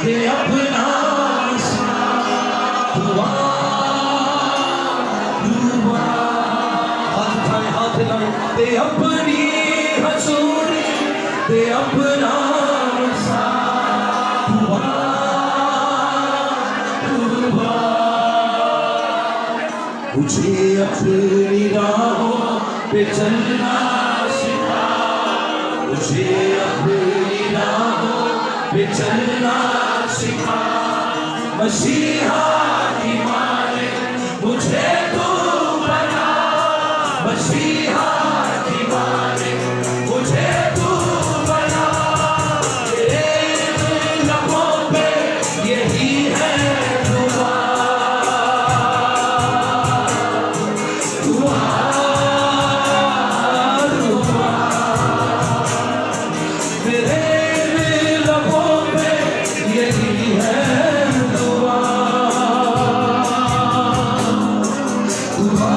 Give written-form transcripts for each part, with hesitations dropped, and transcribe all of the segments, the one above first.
दे अपना दुआ दुआ, हाथ उठाए हाथ लाए, दे अपनी हजूरी, दे अपना दुआ दुआ। मुझे अपनी राहों पे चलना सिखा, मुझे अपनी राहों पे चलना सिखा, मसीहा की माने मुझे तू बना, मसीहा की माने मुझे तू बना। तेरे लबों पे यही है दुआ दुआ दुआ, तेरे लबों पे यही है दुआ दुआ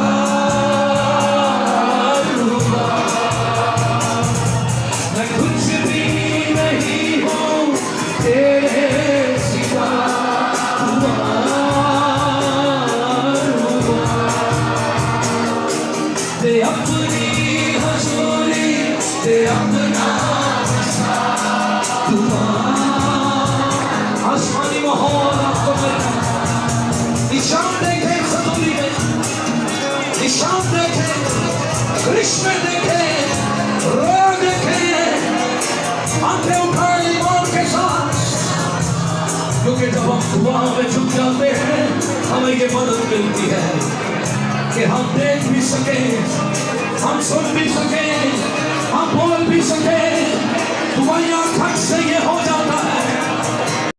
दुआ। मैं कुछ भी नहीं हूँ तेरे सिवा, दुआ दुआ, दे अपनी हजूरी, दे अपना दुआ। आसमानी माहौल आपको मिलता, निशान देखे सदूरी में, निशान देखे कृष्ण में, देखे रोया देखे, आंखें उठाए ईमान के साथ, क्योंकि जब हम दुआ में झुक जाते हैं हमें ये मदद मिलती है कि हम देख भी सके, हम सुन भी सके, हम बोल भी सके। दुआया खट से ये हो जाता है